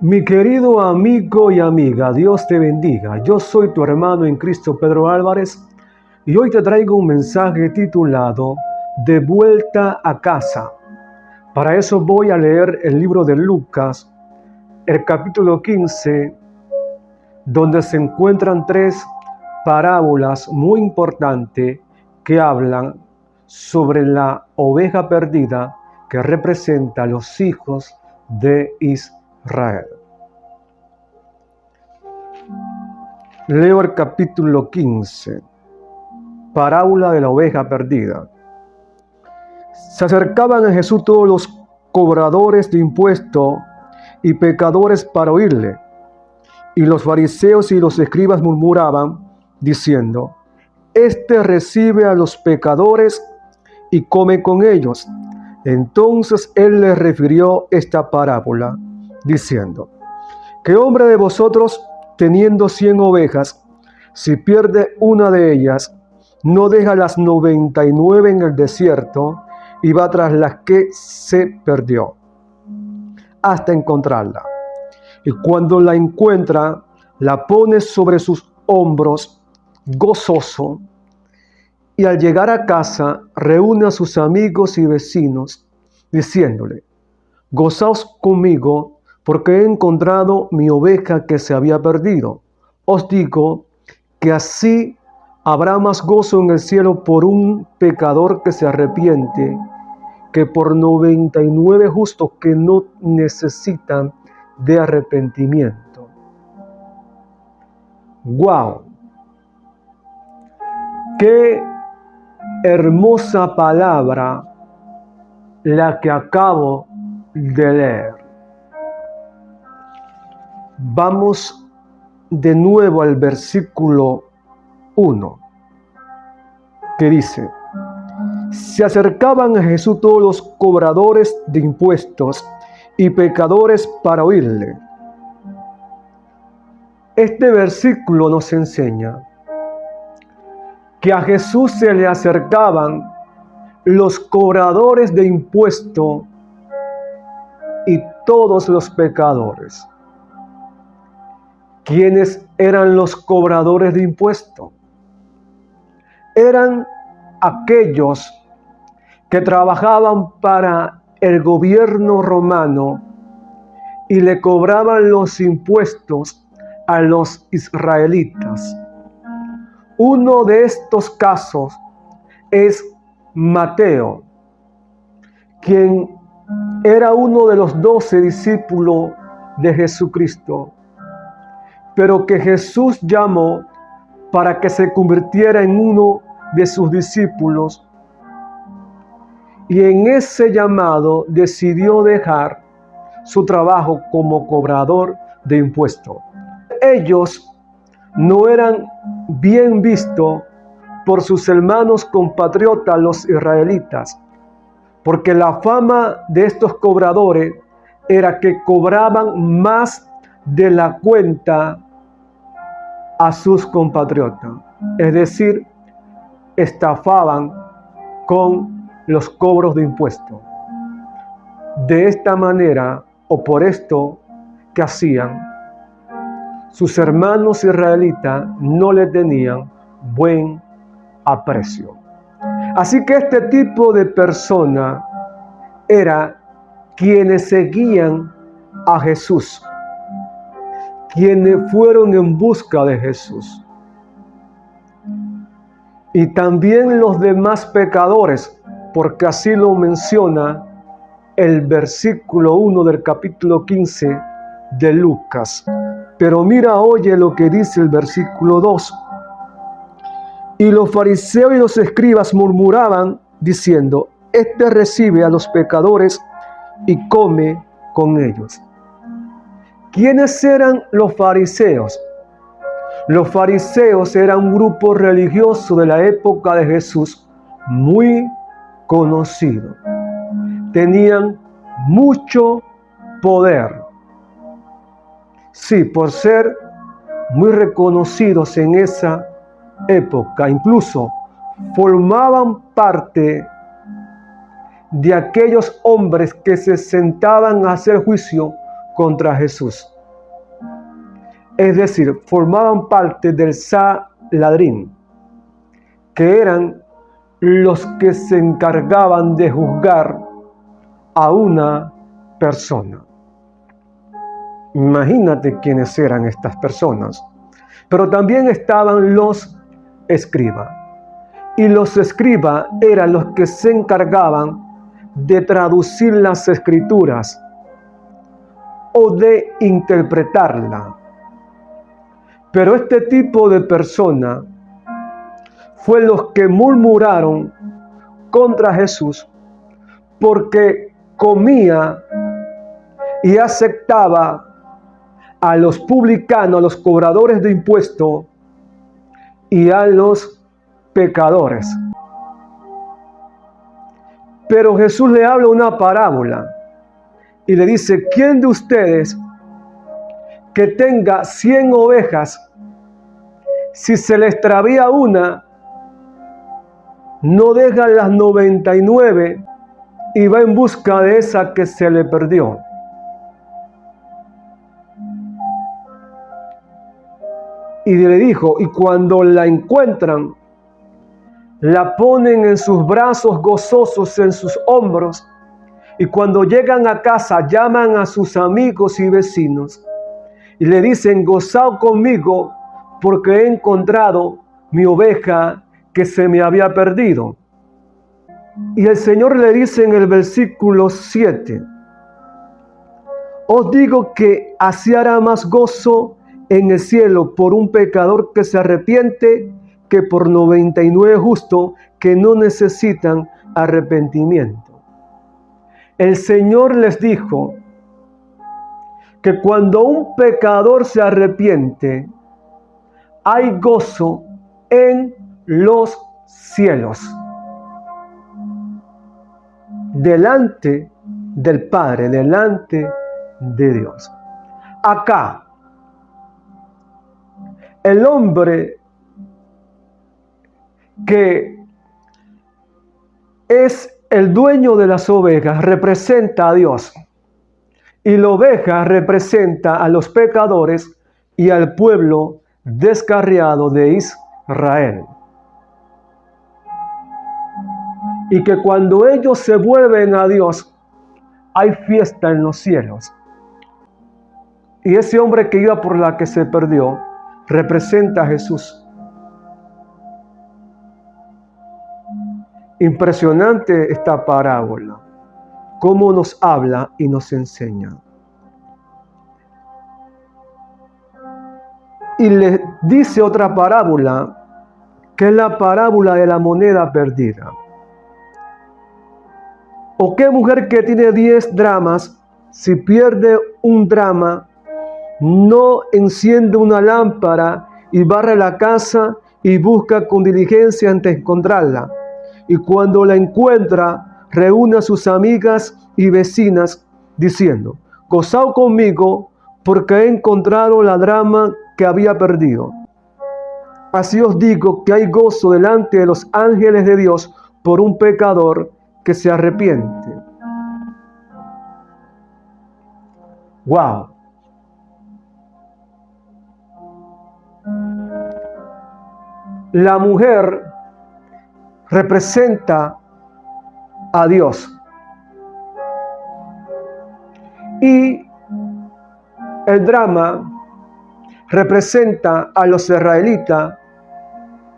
Mi querido amigo y amiga, Dios te bendiga. Yo soy tu hermano en Cristo, Pedro Álvarez, y hoy te traigo un mensaje titulado De vuelta a casa. Para eso voy a leer el libro de Lucas, el capítulo 15, donde se encuentran tres parábolas muy importantes que hablan sobre la oveja perdida que representa a los hijos de Israel. Leo el capítulo 15, parábola de la oveja perdida. Se acercaban a Jesús todos los cobradores de impuestos y pecadores para oírle. Y los fariseos y los escribas murmuraban, diciendo: Este recibe a los pecadores y come con ellos. Entonces él les refirió esta parábola, diciendo: ¿Qué hombre de vosotros, teniendo 100 ovejas, si pierde una de ellas, no deja las 99 en el desierto y va tras la que se perdió, hasta encontrarla? Y cuando la encuentra, la pone sobre sus hombros, gozoso, y al llegar a casa, reúne a sus amigos y vecinos, diciéndole: Gozaos conmigo, porque he encontrado mi oveja que se había perdido. Os digo que así habrá más gozo en el cielo por un pecador que se arrepiente, que por 99 justos que no necesitan de arrepentimiento. ¡Wow! ¡Qué hermosa palabra la que acabo de leer! Vamos de nuevo al versículo 1, que dice: Se acercaban a Jesús todos los cobradores de impuestos y pecadores para oírle. Este versículo nos enseña que a Jesús se le acercaban los cobradores de impuestos y todos los pecadores. ¿Quiénes eran los cobradores de impuestos? Eran aquellos que trabajaban para el gobierno romano y le cobraban los impuestos a los israelitas. Uno de estos casos es Mateo, quien era uno de los 12 discípulos de Jesucristo, pero que Jesús llamó para que se convirtiera en uno de sus discípulos, y en ese llamado decidió dejar su trabajo como cobrador de impuestos. Ellos no eran bien vistos por sus hermanos compatriotas los israelitas, porque la fama de estos cobradores era que cobraban más de la cuenta a sus compatriotas, es decir, estafaban con los cobros de impuestos. De esta manera, o por esto que hacían, sus hermanos israelitas no le tenían buen aprecio. Así que este tipo de persona era quienes seguían a Jesús, quienes fueron en busca de Jesús. Y también los demás pecadores, porque así lo menciona el versículo 1 del capítulo 15 de Lucas. Pero mira, oye lo que dice el versículo 2. Y los fariseos y los escribas murmuraban, diciendo: Este recibe a los pecadores y come con ellos. ¿Quiénes eran los fariseos? Los fariseos eran un grupo religioso de la época de Jesús muy conocido. Tenían mucho poder. Sí, por ser muy reconocidos en esa época, incluso formaban parte de aquellos hombres que se sentaban a hacer juicio contra Jesús. es decir, formaban parte del Sanedrín, que eran los que se encargaban de juzgar a una persona. Imagínate quiénes eran estas personas. Pero también estaban los escribas. Y los escribas eran los que se encargaban de traducir las escrituras o de interpretarla. Pero este tipo de persona fue los que murmuraron contra Jesús porque comía y aceptaba a los publicanos, a los cobradores de impuestos y a los pecadores. Pero Jesús le habla una parábola y le dice: ¿quién de ustedes que tenga 100 ovejas, si se le extravía una, no deja las 99 y va en busca de esa que se le perdió? Y le dijo: y cuando la encuentran, la ponen en sus brazos gozosos, en sus hombros, y cuando llegan a casa llaman a sus amigos y vecinos y le dicen: gozad conmigo porque he encontrado mi oveja que se me había perdido. Y el Señor le dice en el versículo 7: os digo que así hará más gozo en el cielo por un pecador que se arrepiente que por 99 justos que no necesitan arrepentimiento. El Señor les dijo que cuando un pecador se arrepiente, hay gozo en los cielos, delante del Padre, delante de Dios. Acá, el hombre que es el dueño de las ovejas representa a Dios, y la oveja representa a los pecadores y al pueblo descarriado de Israel. Y que cuando ellos se vuelven a Dios, hay fiesta en los cielos. Y ese hombre que iba por la que se perdió representa a Jesús. Impresionante esta parábola, cómo nos habla y nos enseña. Y le dice otra parábola, que es la parábola de la moneda perdida. ¿O qué mujer que tiene 10 dramas, si pierde un drama, no enciende una lámpara y barre la casa y busca con diligencia antes de encontrarla? Y cuando la encuentra, reúne a sus amigas y vecinas, diciendo: gozad conmigo, porque he encontrado la drama que había perdido. Así os digo que hay gozo delante de los ángeles de Dios por un pecador que se arrepiente. ¡Wow! La mujer representa a Dios. Y el drama representa a los israelitas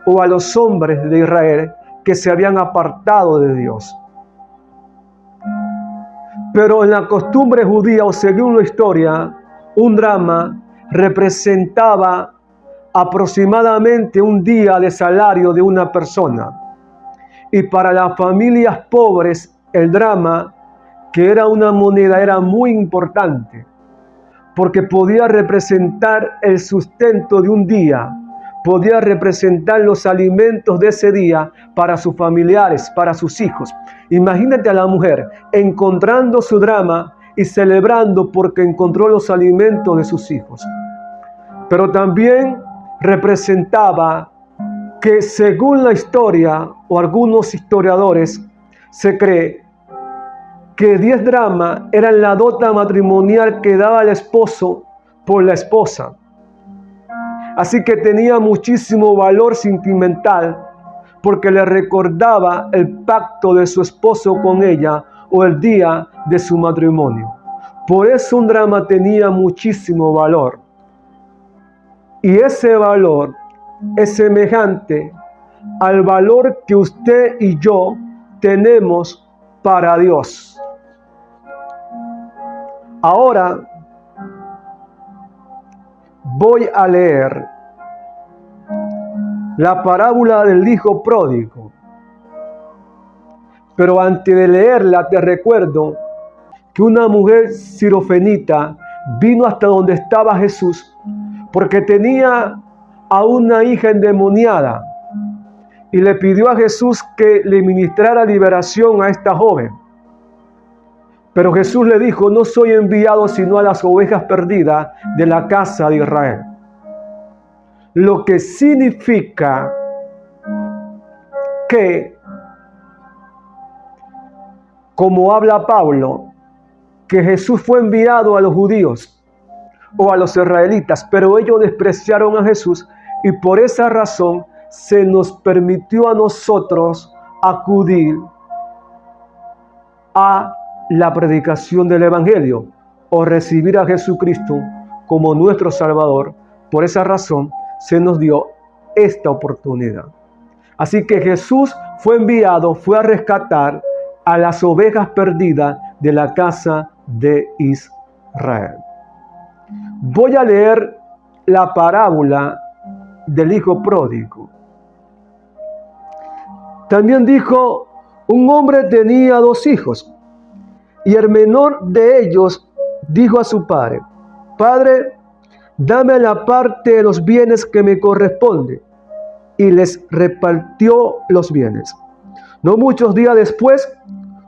o a los hombres de Israel que se habían apartado de Dios. Pero en la costumbre judía, o según la historia, un drama representaba aproximadamente un día de salario de una persona. Y para las familias pobres, el drama, que era una moneda, era muy importante, porque podía representar el sustento de un día, podía representar los alimentos de ese día para sus familiares, para sus hijos. Imagínate a la mujer encontrando su drama y celebrando porque encontró los alimentos de sus hijos. Pero también representaba que, según la historia o algunos historiadores, se cree que 10 dramas eran la dota matrimonial que daba el esposo por la esposa. Así que tenía muchísimo valor sentimental porque le recordaba el pacto de su esposo con ella o el día de su matrimonio. Por eso un drama tenía muchísimo valor. Y ese valor es semejante al valor que usted y yo tenemos para Dios. Ahora voy a leer la parábola del hijo pródigo. Pero antes de leerla te recuerdo que una mujer sirofenita vino hasta donde estaba Jesús porque tenía a una hija endemoniada y le pidió a Jesús que le ministrara liberación a esta joven. Pero Jesús le dijo: no soy enviado sino a las ovejas perdidas de la casa de Israel. Lo que significa que, como habla Pablo, que Jesús fue enviado a los judíos o a los israelitas, pero ellos despreciaron a Jesús y por esa razón se nos permitió a nosotros acudir a la predicación del Evangelio o recibir a Jesucristo como nuestro Salvador. Por esa razón se nos dio esta oportunidad. Así que Jesús fue enviado, fue a rescatar a las ovejas perdidas de la casa de Israel. Voy a leer la parábola del hijo pródigo. También dijo: un hombre tenía 2 hijos, y el menor de ellos dijo a su padre: Padre, dame la parte de los bienes que me corresponde. Y les repartió los bienes. No muchos días después,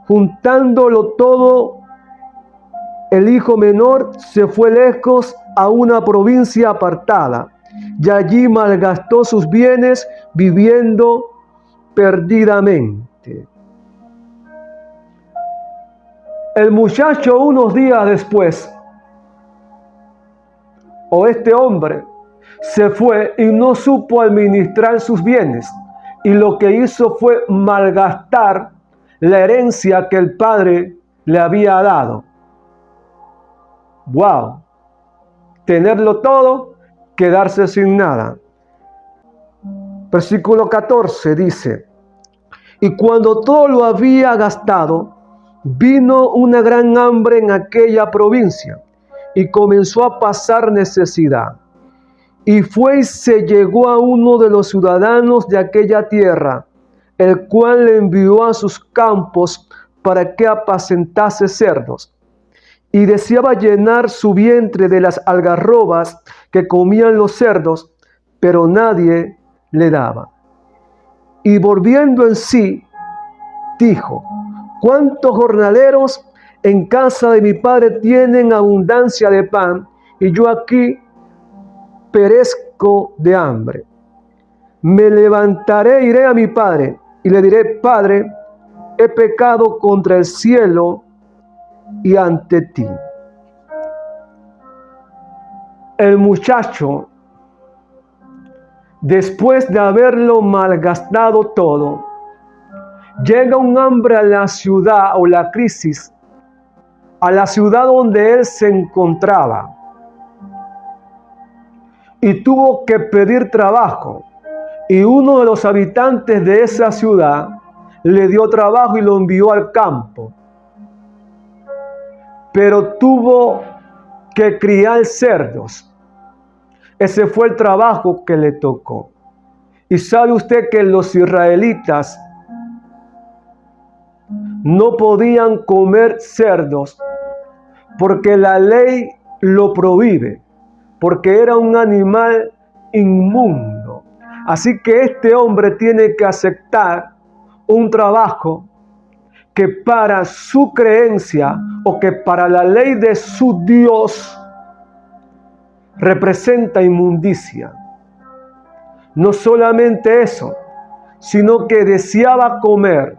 juntándolo todo, el hijo menor se fue lejos a una provincia apartada, y allí malgastó sus bienes viviendo perdidamente. El muchacho unos días después, o este hombre, se fue y no supo administrar sus bienes, y lo que hizo fue malgastar la herencia que el padre le había dado. ¡Wow! Tenerlo todo, quedarse sin nada. Versículo 14 dice: y cuando todo lo había gastado, vino una gran hambre en aquella provincia, y comenzó a pasar necesidad. Y fue y se llegó a uno de los ciudadanos de aquella tierra, el cual le envió a sus campos para que apacentase cerdos. Y deseaba llenar su vientre de las algarrobas que comían los cerdos, pero nadie le daba. Y volviendo en sí, dijo: ¿cuántos jornaleros en casa de mi padre tienen abundancia de pan, y yo aquí perezco de hambre? Me levantaré, iré a mi padre, y le diré: Padre, he pecado contra el cielo y ante ti. El muchacho, después de haberlo malgastado todo, llega un hambre a la ciudad o la crisis, a la ciudad donde él se encontraba, y tuvo que pedir trabajo. Y uno de los habitantes de esa ciudad le dio trabajo y lo envió al campo. Pero tuvo que criar cerdos. Ese fue el trabajo que le tocó. Y sabe usted que los israelitas no podían comer cerdos porque la ley lo prohíbe, porque era un animal inmundo. Así que este hombre tiene que aceptar un trabajo que para su creencia o que para la ley de su Dios representa inmundicia. No solamente eso, sino que deseaba comer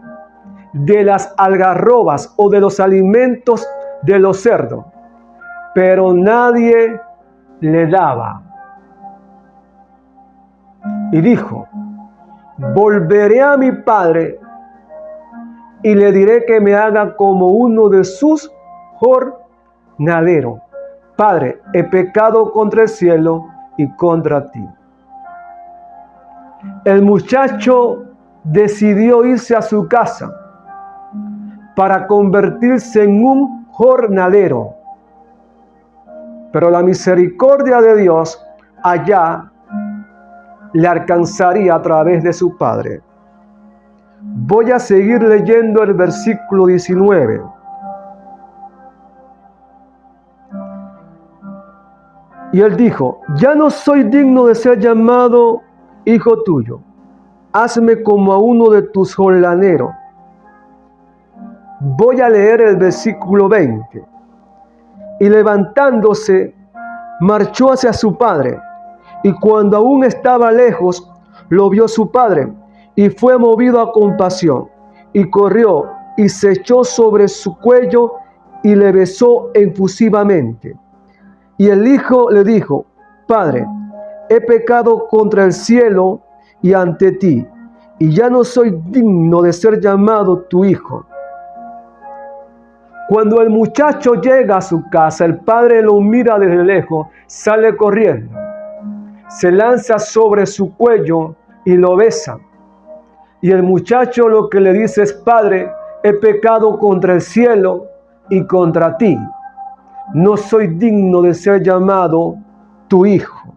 de las algarrobas o de los alimentos de los cerdos, pero nadie le daba. y dijo: volveré a mi padre y le diré que me haga como uno de sus jornaleros. Padre, he pecado contra el cielo y contra ti. El muchacho decidió irse a su casa para convertirse en un jornalero. Pero la misericordia de Dios allá le alcanzaría a través de su padre. Voy a seguir leyendo el versículo 19. Y él dijo: ya no soy digno de ser llamado hijo tuyo. Hazme como a uno de tus jornaleros. Voy a leer el versículo 20. Y levantándose, marchó hacia su padre. Y cuando aún estaba lejos, lo vio su padre, y fue movido a compasión, y corrió, y se echó sobre su cuello, y le besó efusivamente. Y el hijo le dijo: Padre, he pecado contra el cielo y ante ti, y ya no soy digno de ser llamado tu hijo. Cuando el muchacho llega a su casa, el padre lo mira desde lejos, sale corriendo, se lanza sobre su cuello y lo besa. Y el muchacho lo que le dice es: Padre, he pecado contra el cielo y contra ti. No soy digno de ser llamado tu hijo.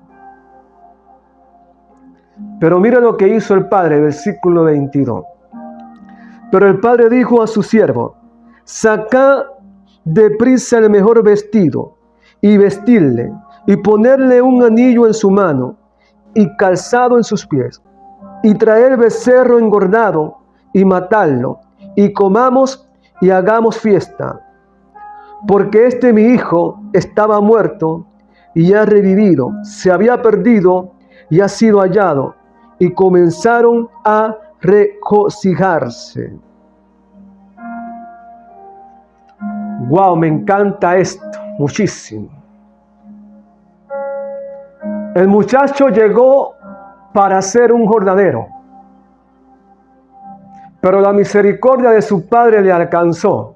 Pero mira lo que hizo el padre, versículo 22. Pero el padre dijo a su siervo: sacad deprisa el mejor vestido y vestirle, y ponerle un anillo en su mano y calzado en sus pies, y traer becerro engordado y matarlo, y comamos y hagamos fiesta. Porque mi hijo estaba muerto y ha revivido, se había perdido y ha sido hallado. Y comenzaron a regocijarse. Wow, me encanta esto muchísimo. El muchacho llegó para ser un jornalero, pero la misericordia de su padre le alcanzó.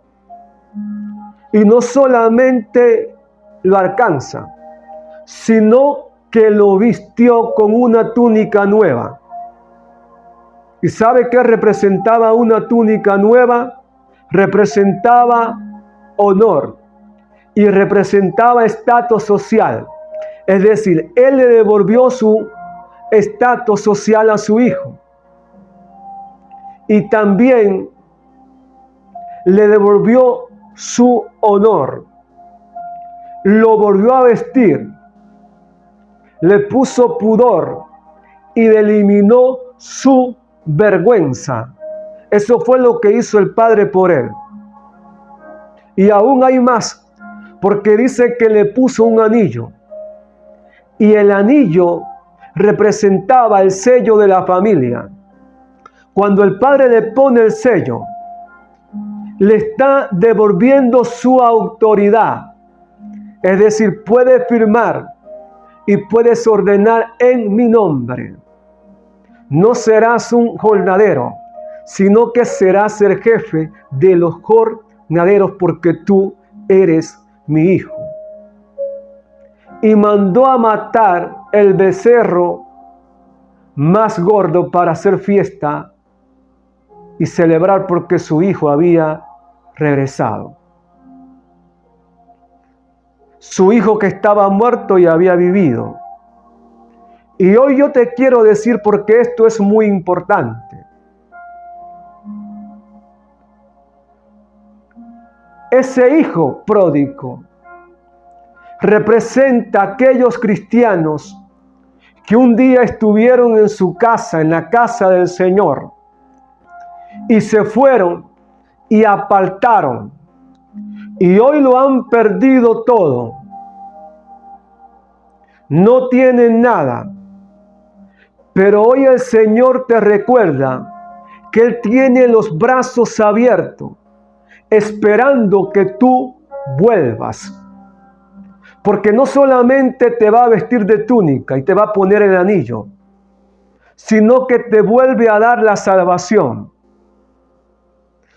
Y no solamente lo alcanza, sino que lo vistió con una túnica nueva. ¿Y sabe qué representaba una túnica nueva? Representaba honor y representaba estatus social. Es decir, él le devolvió su estatus social a su hijo. Y también le devolvió su honor. Lo volvió a vestir. Le puso pudor y le eliminó su vergüenza. Eso fue lo que hizo el padre por él. Y aún hay más, porque dice que le puso un anillo. Y el anillo representaba el sello de la familia. Cuando el padre le pone el sello, le está devolviendo su autoridad. Es decir, puede firmar y puedes ordenar en mi nombre. No serás un jornalero, sino que serás el jefe de los jornaleros, porque tú eres mi hijo. Y mandó a matar el becerro más gordo para hacer fiesta y celebrar porque su hijo había regresado. Su hijo que estaba muerto y había vivido. Y hoy yo te quiero decir, porque esto es muy importante. Ese hijo pródigo representa a aquellos cristianos que un día estuvieron en su casa, en la casa del Señor, y se fueron y apartaron, y hoy lo han perdido todo. No tienen nada, pero hoy el Señor te recuerda que Él tiene los brazos abiertos, esperando que tú vuelvas. Porque no solamente te va a vestir de túnica y te va a poner el anillo, sino que te vuelve a dar la salvación,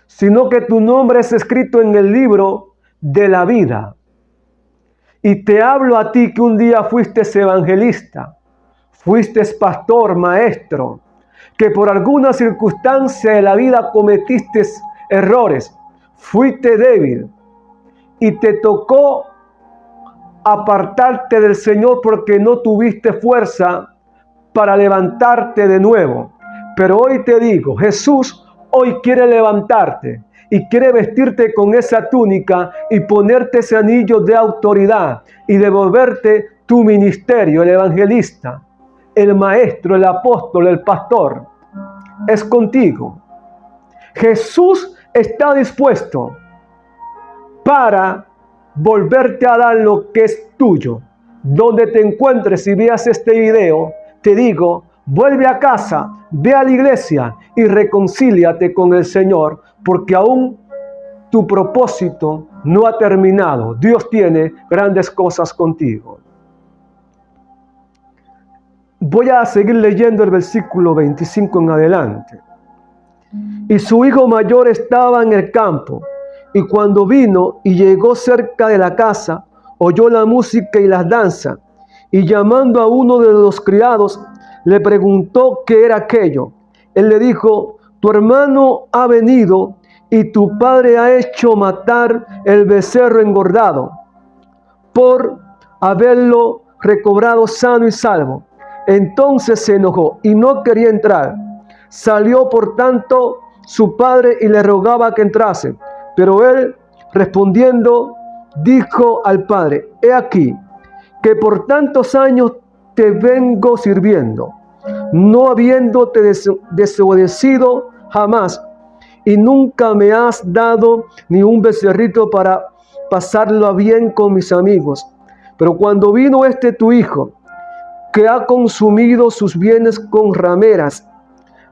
sino que tu nombre es escrito en el libro de la vida. Y te hablo a ti que un día fuiste evangelista, fuiste pastor, maestro, que por alguna circunstancia de la vida cometiste errores, fuiste débil y te tocó apartarte del Señor porque no tuviste fuerza para levantarte de nuevo. Pero hoy te digo, Jesús hoy quiere levantarte y quiere vestirte con esa túnica y ponerte ese anillo de autoridad y devolverte tu ministerio, el evangelista, el maestro, el apóstol, el pastor. Es contigo. Jesús está dispuesto para volverte a dar lo que es tuyo. Donde te encuentres y veas este video, te digo, vuelve a casa, ve a la iglesia y reconcíliate con el Señor, porque aún tu propósito no ha terminado. Dios tiene grandes cosas contigo. Voy a seguir leyendo el versículo 25 en adelante. Y su hijo mayor estaba en el campo, y cuando vino y llegó cerca de la casa, oyó la música y las danzas, y llamando a uno de los criados, le preguntó qué era aquello. Él le dijo, tu hermano ha venido, y tu padre ha hecho matar el becerro engordado, por haberlo recobrado sano y salvo. Entonces se enojó y no quería entrar. Salió por tanto su padre y le rogaba que entrase. Pero él, respondiendo, dijo al padre, he aquí, que por tantos años te vengo sirviendo, no habiéndote desobedecido jamás, y nunca me has dado ni un becerrito para pasarlo bien con mis amigos. Pero cuando vino tu hijo, que ha consumido sus bienes con rameras,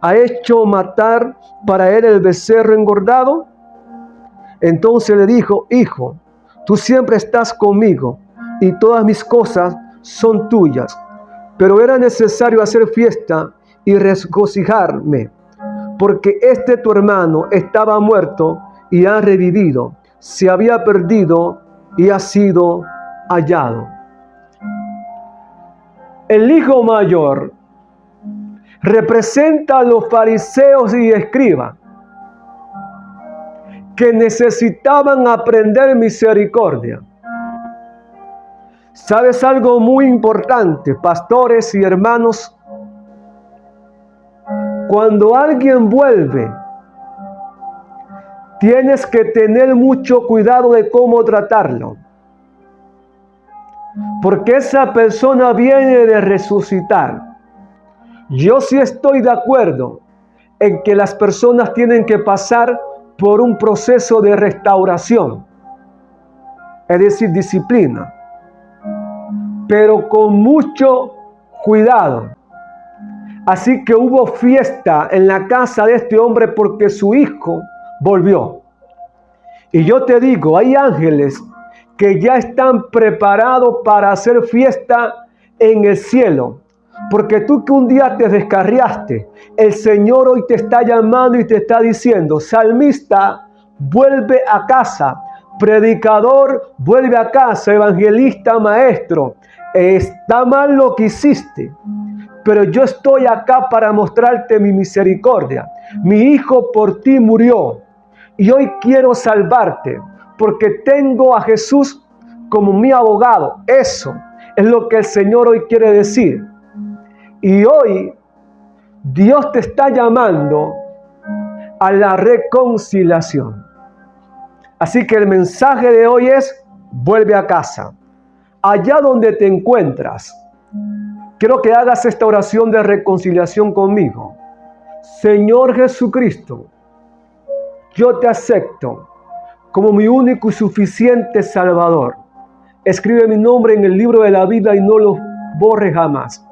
¿ha hecho matar para él el becerro engordado? Entonces le dijo, hijo, tú siempre estás conmigo y todas mis cosas son tuyas, pero era necesario hacer fiesta y regocijarme, porque tu hermano estaba muerto y ha revivido, se había perdido y ha sido hallado. El hijo mayor representa a los fariseos y escribas que necesitaban aprender misericordia. ¿Sabes algo muy importante, pastores y hermanos? Cuando alguien vuelve, tienes que tener mucho cuidado de cómo tratarlo. Porque esa persona viene de resucitar. Yo sí estoy de acuerdo en que las personas tienen que pasar por un proceso de restauración, es decir, disciplina, pero con mucho cuidado. Así que hubo fiesta en la casa de este hombre porque su hijo volvió. Y yo te digo, hay ángeles que ya están preparados para hacer fiesta en el cielo. Porque tú que un día te descarriaste, el Señor hoy te está llamando y te está diciendo, salmista, vuelve a casa. Predicador, vuelve a casa. Evangelista, maestro, está mal lo que hiciste, pero yo estoy acá para mostrarte mi misericordia. Mi hijo por ti murió y hoy quiero salvarte porque tengo a Jesús como mi abogado. Eso es lo que el Señor hoy quiere decir. Y hoy Dios te está llamando a la reconciliación. Así que el mensaje de hoy es, vuelve a casa. Allá donde te encuentras, quiero que hagas esta oración de reconciliación conmigo. Señor Jesucristo, yo te acepto como mi único y suficiente Salvador. Escribe mi nombre en el libro de la vida y no lo borres jamás.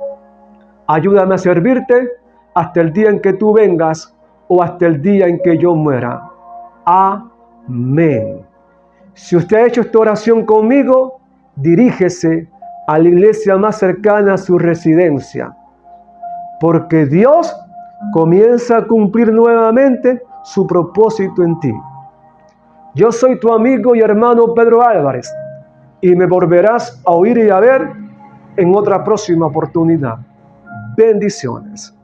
Ayúdame a servirte hasta el día en que tú vengas o hasta el día en que yo muera. Amén. Si usted ha hecho esta oración conmigo, dirígese a la iglesia más cercana a su residencia. porque Dios comienza a cumplir nuevamente su propósito en ti. Yo soy tu amigo y hermano Pedro Álvarez, y me volverás a oír y a ver en otra próxima oportunidad. Bendiciones.